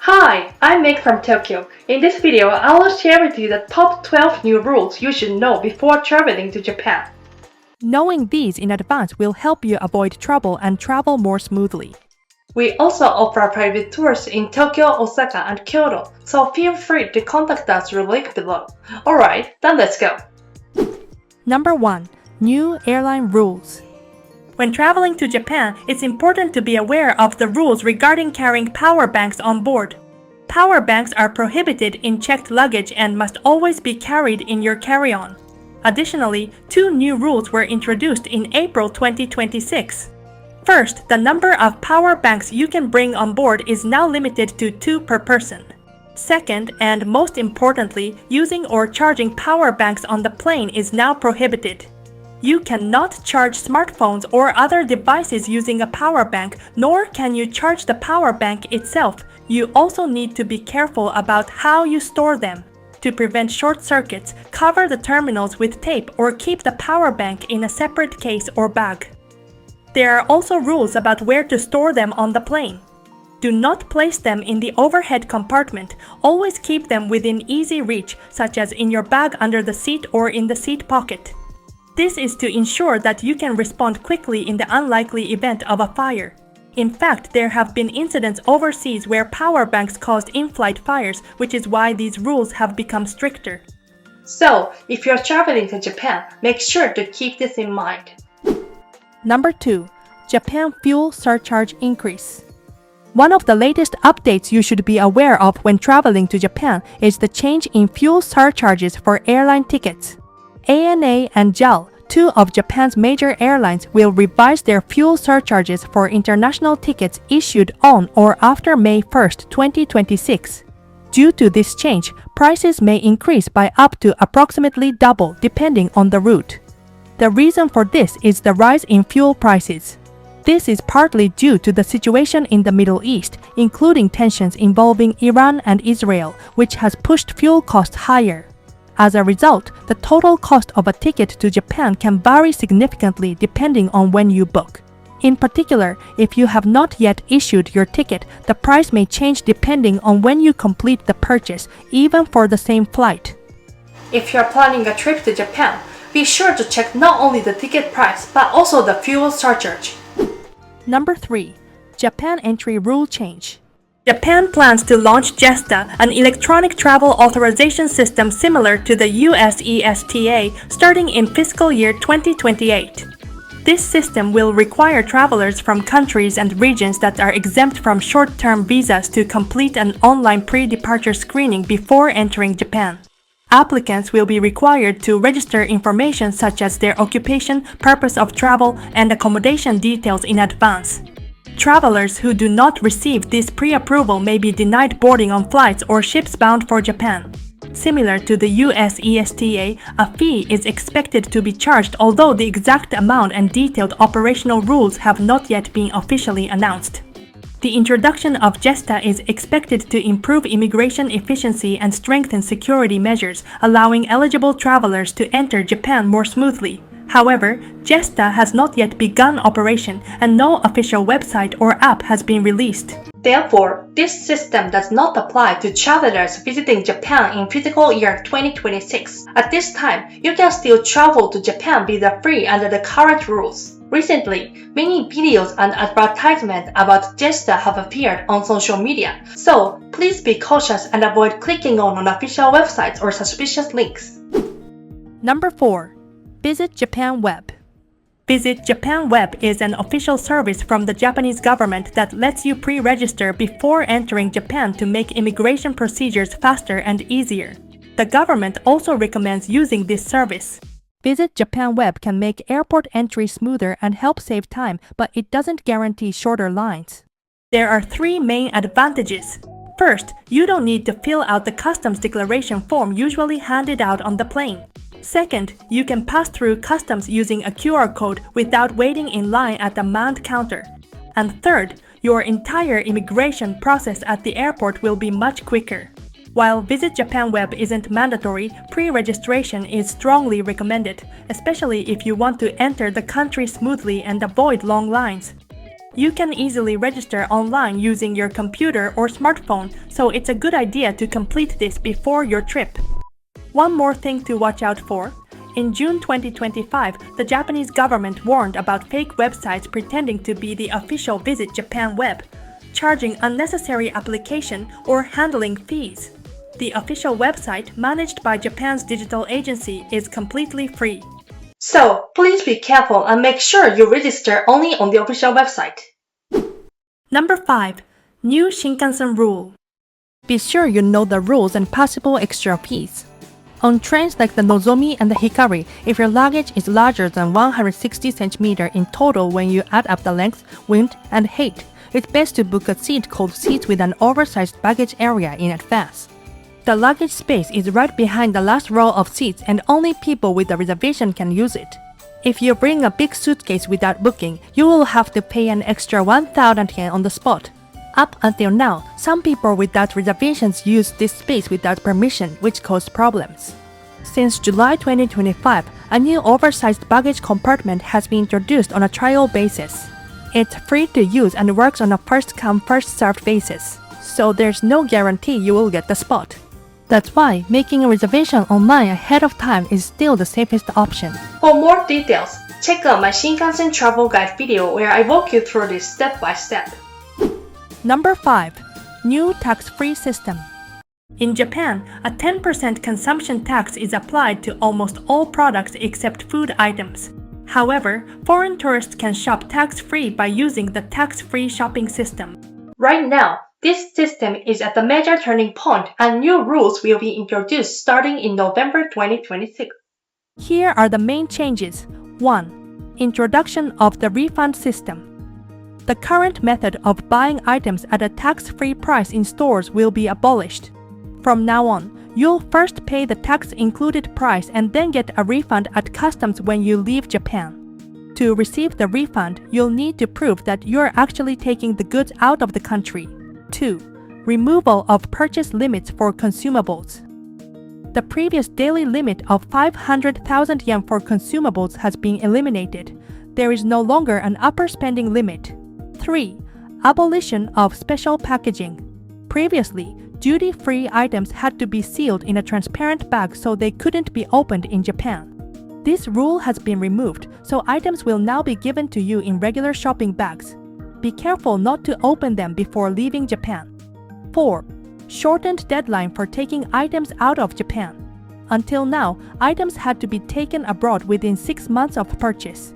Hi, I'm Meg from Tokyo. In this video, I will share with you the top 12 new rules you should know before traveling to Japan. Knowing these in advance will help you avoid trouble and travel more smoothly. We also offer private tours in Tokyo, Osaka, and Kyoto, so feel free to contact us through the link below. Alright, then let's go. Number 1. New Airline Rules. When traveling to Japan, it's important to be aware of the rules regarding carrying power banks on board. Power banks are prohibited in checked luggage and must always be carried in your carry-on. Additionally, 2 new rules were introduced in April 2026. First, the number of power banks you can bring on board is now limited to 2 per person. Second, and most importantly, using or charging power banks on the plane is now prohibited. You cannot charge smartphones or other devices using a power bank, nor can you charge the power bank itself. You also need to be careful about how you store them. To prevent short circuits, cover the terminals with tape or keep the power bank in a separate case or bag. There are also rules about where to store them on the plane. Do not place them in the overhead compartment. Always keep them within easy reach, such as in your bag under the seat or in the seat pocket. This is to ensure that you can respond quickly in the unlikely event of a fire. In fact, there have been incidents overseas where power banks caused in-flight fires, which is why these rules have become stricter. So, if you're traveling to Japan, make sure to keep this in mind. Number 2. Japan Fuel Surcharge Increase. One of the latest updates you should be aware of when traveling to Japan is the change in fuel surcharges for airline tickets. ANA and JAL, 2 of Japan's major airlines, will revise their fuel surcharges for international tickets issued on or after May 1, 2026. Due to this change, prices may increase by up to approximately double depending on the route. The reason for this is the rise in fuel prices. This is partly due to the situation in the Middle East, including tensions involving Iran and Israel, which has pushed fuel costs higher. As a result, the total cost of a ticket to Japan can vary significantly depending on when you book. In particular, if you have not yet issued your ticket, the price may change depending on when you complete the purchase, even for the same flight. If you're planning a trip to Japan, be sure to check not only the ticket price, but also the fuel surcharge. Number 3. Japan Entry Rule Change. Japan plans to launch JESTA, an electronic travel authorization system similar to the US ESTA, starting in fiscal year 2028. This system will require travelers from countries and regions that are exempt from short-term visas to complete an online pre-departure screening before entering Japan. Applicants will be required to register information such as their occupation, purpose of travel, and accommodation details in advance. Travelers who do not receive this pre-approval may be denied boarding on flights or ships bound for Japan. Similar to the US ESTA, a fee is expected to be charged, although the exact amount and detailed operational rules have not yet been officially announced. The introduction of JESTA is expected to improve immigration efficiency and strengthen security measures, allowing eligible travelers to enter Japan more smoothly. However, JESTA has not yet begun operation and no official website or app has been released. Therefore, this system does not apply to travelers visiting Japan in fiscal year 2026. At this time, you can still travel to Japan visa-free under the current rules. Recently, many videos and advertisements about JESTA have appeared on social media, so please be cautious and avoid clicking on unofficial websites or suspicious links. Number 4. Visit Japan Web. Visit Japan Web is an official service from the Japanese government that lets you pre-register before entering Japan to make immigration procedures faster and easier. The government also recommends using this service. Visit Japan Web can make airport entry smoother and help save time, but it doesn't guarantee shorter lines. There are 3 main advantages. First, you don't need to fill out the customs declaration form usually handed out on the plane. Second, you can pass through customs using a QR code without waiting in line at the manned counter. And third, your entire immigration process at the airport will be much quicker. While Visit Japan Web isn't mandatory, pre-registration is strongly recommended, especially if you want to enter the country smoothly and avoid long lines. You can easily register online using your computer or smartphone, so it's a good idea to complete this before your trip. One more thing to watch out for. In June 2025, the Japanese government warned about fake websites pretending to be the official Visit Japan web, charging unnecessary application or handling fees. The official website, managed by Japan's digital agency, is completely free. So, please be careful and make sure you register only on the official website. Number 5. New Shinkansen Rule. Be sure you know the rules and possible extra fees. On trains like the Nozomi and the Hikari, if your luggage is larger than 160 cm in total when you add up the length, width, and height, it's best to book a seat called seats with an oversized baggage area in advance. The luggage space is right behind the last row of seats and only people with a reservation can use it. If you bring a big suitcase without booking, you will have to pay an extra 1,000 yen on the spot. Up until now, some people without reservations use this space without permission, which caused problems. Since July 2025, a new oversized baggage compartment has been introduced on a trial basis. It's free to use and works on a first-come, first-served basis, so there's no guarantee you will get the spot. That's why making a reservation online ahead of time is still the safest option. For more details, check out my Shinkansen travel guide video where I walk you through this step by step. Number 5. New tax-free system. In Japan, a 10% consumption tax is applied to almost all products except food items. However, foreign tourists can shop tax-free by using the tax-free shopping system. Right now, this system is at the major turning point and new rules will be introduced starting in November 2026. Here are the main changes. 1. Introduction of the refund system. The current method of buying items at a tax-free price in stores will be abolished. From now on, you'll first pay the tax-included price and then get a refund at customs when you leave Japan. To receive the refund, you'll need to prove that you're actually taking the goods out of the country. 2. Removal of purchase limits for consumables. The previous daily limit of 500,000 yen for consumables has been eliminated. There is no longer an upper spending limit. 3. Abolition of special packaging. Previously, duty-free items had to be sealed in a transparent bag so they couldn't be opened in Japan. This rule has been removed, so items will now be given to you in regular shopping bags. Be careful not to open them before leaving Japan. 4. Shortened deadline for taking items out of Japan. Until now, items had to be taken abroad within 6 months of purchase.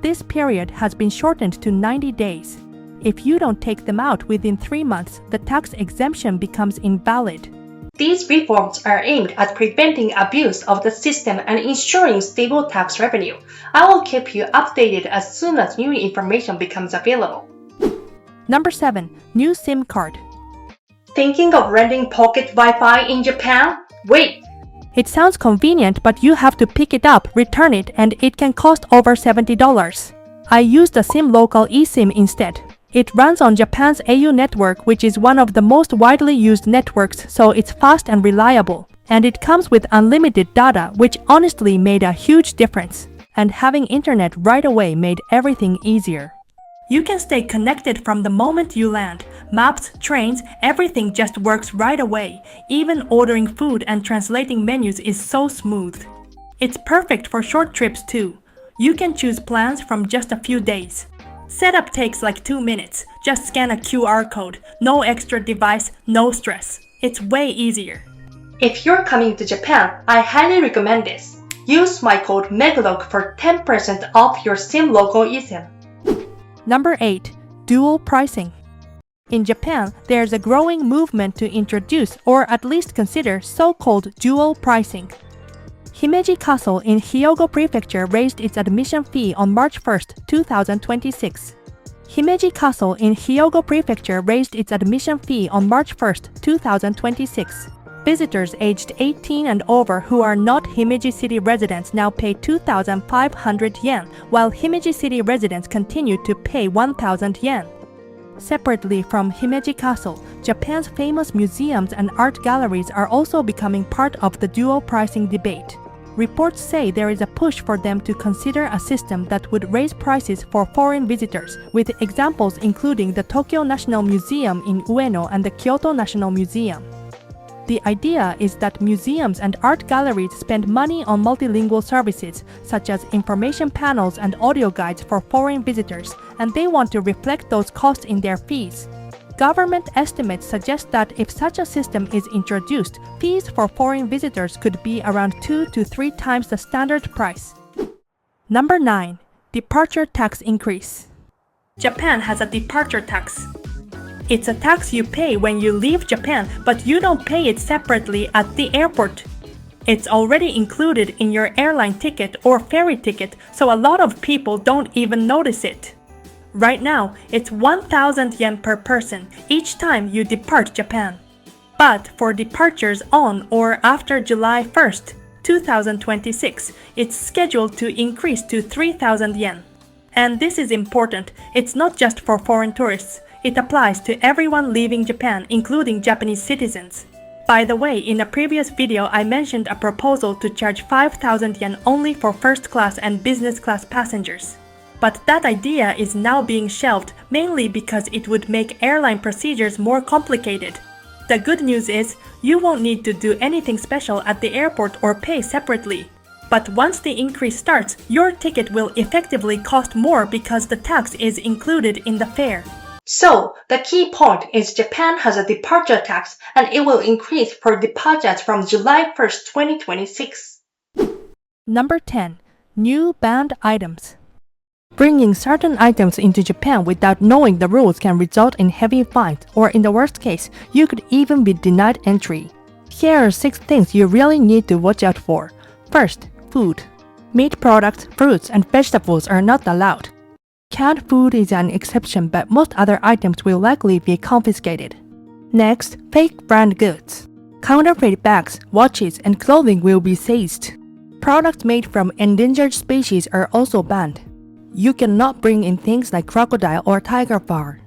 This period has been shortened to 90 days. If you don't take them out within 3 months, the tax exemption becomes invalid. These reforms are aimed at preventing abuse of the system and ensuring stable tax revenue. I will keep you updated as soon as new information becomes available. Number 7. New SIM card. Thinking of renting pocket Wi-Fi in Japan? Wait! It sounds convenient, but you have to pick it up, return it, and it can cost over $70. I used the SIM Local eSIM instead. It runs on Japan's au network, which is one of the most widely used networks, so it's fast and reliable. And it comes with unlimited data, which honestly made a huge difference. And having internet right away made everything easier. You can stay connected from the moment you land. Maps, trains, everything just works right away. Even ordering food and translating menus is so smooth. It's perfect for short trips too. You can choose plans from just a few days. Setup takes like 2 minutes. Just scan a QR code. No extra device, no stress. It's way easier. If you're coming to Japan, I highly recommend this. Use my code MEGLOG for 10% off your SIM Local eSIM. Number 8. Dual pricing. In Japan, there's a growing movement to introduce or at least consider so-called dual pricing. Himeji Castle in Hyogo Prefecture raised its admission fee on March 1, 2026. Himeji Castle in Hyogo Prefecture raised its admission fee on March 1, 2026. Visitors aged 18 and over who are not Himeji City residents now pay 2,500 yen, while Himeji City residents continue to pay 1,000 yen. Separately from Himeji Castle, Japan's famous museums and art galleries are also becoming part of the dual pricing debate. Reports say there is a push for them to consider a system that would raise prices for foreign visitors, with examples including the Tokyo National Museum in Ueno and the Kyoto National Museum. The idea is that museums and art galleries spend money on multilingual services, such as information panels and audio guides for foreign visitors, and they want to reflect those costs in their fees. Government estimates suggest that if such a system is introduced, fees for foreign visitors could be around 2 to 3 times the standard price. Number 9. Departure tax increase. Japan has a departure tax. It's a tax you pay when you leave Japan, but you don't pay it separately at the airport. It's already included in your airline ticket or ferry ticket, so a lot of people don't even notice it. Right now, it's 1,000 yen per person each time you depart Japan. But for departures on or after July 1st, 2026, it's scheduled to increase to 3,000 yen. And this is important, it's not just for foreign tourists. It applies to everyone leaving Japan, including Japanese citizens. By the way, in a previous video I mentioned a proposal to charge 5,000 yen only for first class and business class passengers. But that idea is now being shelved, mainly because it would make airline procedures more complicated. The good news is, you won't need to do anything special at the airport or pay separately. But once the increase starts, your ticket will effectively cost more because the tax is included in the fare. So, the key point is Japan has a departure tax and it will increase for departures from July 1st, 2026. Number 10. New banned items. Bringing certain items into Japan without knowing the rules can result in heavy fines, or in the worst case, you could even be denied entry. Here are 6 things you really need to watch out for. First, food. Meat products, fruits, and vegetables are not allowed. Canned food is an exception, but most other items will likely be confiscated. Next, fake brand goods. Counterfeit bags, watches, and clothing will be seized. Products made from endangered species are also banned. You cannot bring in things like crocodile or tiger fur.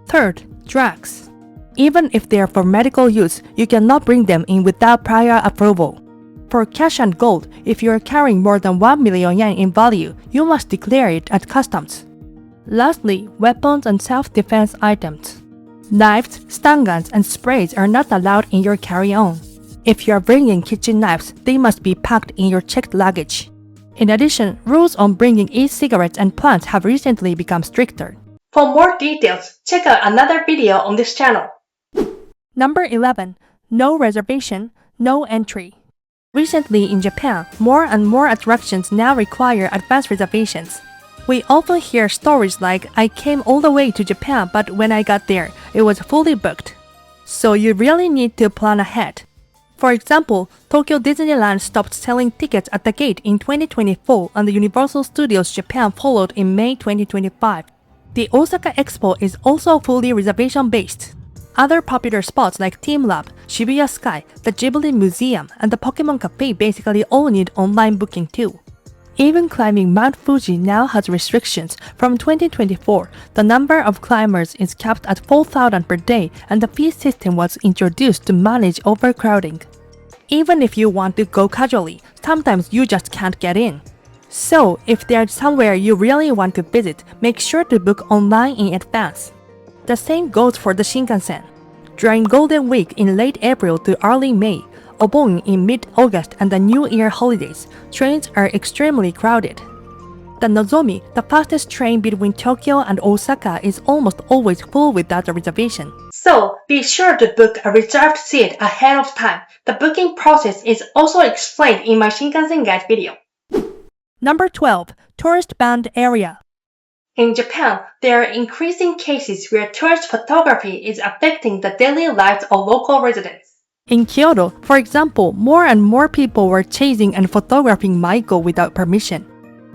Third, drugs. Even if they are for medical use, you cannot bring them in without prior approval. For cash and gold, if you are carrying more than 1 million yen in value, you must declare it at customs. Lastly, weapons and self-defense items. Knives, stun guns, and sprays are not allowed in your carry-on. If you are bringing kitchen knives, they must be packed in your checked luggage. In addition, rules on bringing e-cigarettes and plants have recently become stricter. For more details, check out another video on this channel. Number 11. No reservation, no entry. Recently in Japan, more and more attractions now require advance reservations. We often hear stories like, I came all the way to Japan, but when I got there, it was fully booked. So you really need to plan ahead. For example, Tokyo Disneyland stopped selling tickets at the gate in 2024 and the Universal Studios Japan followed in May 2025. The Osaka Expo is also fully reservation-based. Other popular spots like Team Lab, Shibuya Sky, the Ghibli Museum, and the Pokemon Cafe basically all need online booking too. Even climbing Mount Fuji now has restrictions. From 2024, the number of climbers is capped at 4,000 per day and the fee system was introduced to manage overcrowding. Even if you want to go casually, sometimes you just can't get in. So, if there's somewhere you really want to visit, make sure to book online in advance. The same goes for the Shinkansen. During Golden Week in late April to early May, Obon in mid-August and the New Year holidays, trains are extremely crowded. The Nozomi, the fastest train between Tokyo and Osaka, is almost always full without a reservation. So, be sure to book a reserved seat ahead of time. The booking process is also explained in my Shinkansen guide video. Number 12. Tourist-banned area. In Japan, there are increasing cases where tourist photography is affecting the daily lives of local residents. In Kyoto, for example, more and more people were chasing and photographing maiko without permission.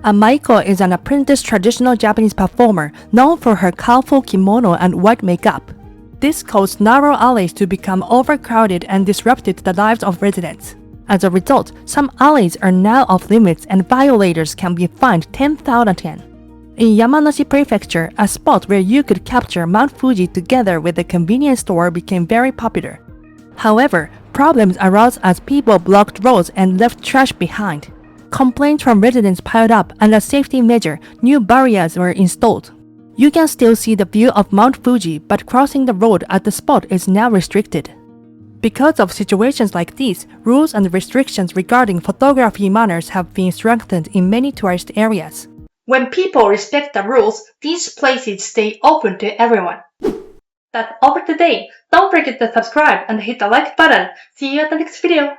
A maiko is an apprentice traditional Japanese performer known for her colorful kimono and white makeup. This caused narrow alleys to become overcrowded and disrupted the lives of residents. As a result, some alleys are now off limits and violators can be fined 10,000 yen. In Yamanashi Prefecture, a spot where you could capture Mount Fuji together with a convenience store became very popular. However, problems arose as people blocked roads and left trash behind. Complaints from residents piled up, and as a safety measure, new barriers were installed. You can still see the view of Mount Fuji, but crossing the road at the spot is now restricted. Because of situations like these, rules and restrictions regarding photography manners have been strengthened in many tourist areas. When people respect the rules, these places stay open to everyone. That's all for today. Don't forget to subscribe and hit the like button. See you at the next video.